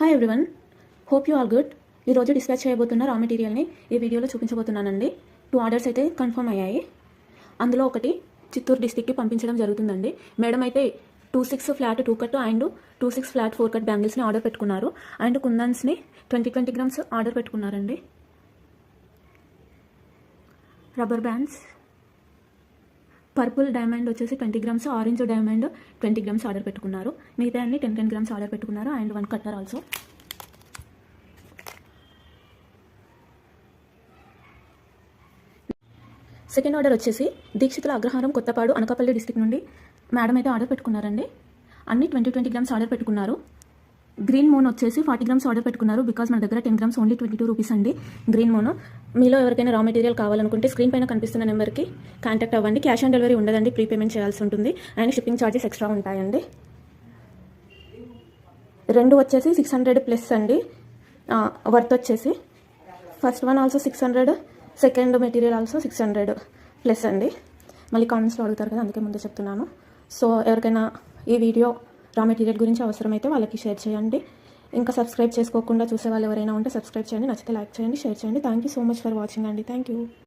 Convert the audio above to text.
Hi everyone, hope you all good. ఈరోజు dispatch చేయబోతున్న రా మెటీరియల్ని ఈ వీడియోలో చూపించబోతున్నానండి. 2 ఆర్డర్స్ అయితే కన్ఫర్మ్ అయ్యాయి. అందులో ఒకటి చిత్తూరు డిస్టిక్కి పంపించడం జరుగుతుందండి. మేడం అయితే 26 flat 2 cut and 26 flat 4 cut బ్యాంగిల్స్ని ఆర్డర్ పెట్టుకున్నారు. అండ్ కుందన్స్ని 20 గ్రామ్స్ ఆర్డర్ పెట్టుకున్నారండి. రబ్బర్ బ్యాండ్స్, పర్పుల్ డైమండ్ వచ్చేసి 20 grams, orange diamond 20 grams order పెట్టుకున్నారు. మిగతా అన్ని 10 గ్రామ్స్ ఆర్డర్ పెట్టుకున్నారు. And 1 cutter also. Second order వచ్చేసి దీక్షితుల అగ్రహారం, కొత్తపాడు, అనకాపల్లి డిస్టిక్ నుండి మేడం అయితే ఆర్డర్ పెట్టుకున్నారండి. అన్ని 20 గ్రామ్స్ ఆర్డర్ పెట్టుకున్నారు. గ్రీన్ మూన్ వచ్చేసి 40 గ్రామ్స్ ఆర్డర్ పెట్టుకున్నారు. బికాజ్ మన దగ్గర 10 గ్రామ్స్ ఓన్లీ 22 రూపీస్ అండి గ్రీన్ మూన్. మీలో ఎవరికైనా రా మెటీరియల్ కావాలనుకుంటే స్క్రీన్ పైన కనిపిస్తున్న నెంబర్కి కాంటాక్ట్ అవ్వండి. క్యాష్ ఆన్ డెలివరీ ఉండదండి, ప్రీపేమెంట్ చేయాల్సి ఉంటుంది. అండ్ షిప్పింగ్ ఛార్జెస్ ఎక్స్ట్రా ఉంటాయండి. 2 వచ్చేసి 600 ప్లస్ అండి వర్త్ వచ్చేసి. First one also 600, second material also 600 plus అండి. మళ్ళీ కామెంట్స్లో అడుగుతారు కదా, అందుకే ముందే చెప్తున్నాను. సో ఎవరికైనా ఈ వీడియో రా మెటీరియల్ గురించి అవసరమైతే వాళ్ళకి షేర్ చేయండి. ఇంకా సబ్స్క్రైబ్ చేసుకోకుండా చూసే వాళ్ళు ఎవరైనా ఉంటే సబ్స్క్రైబ్ చేయండి. నచ్చితే లైక్ చేయండి, షేర్ చేయండి. Thank you so much for watching అండి. Thank you.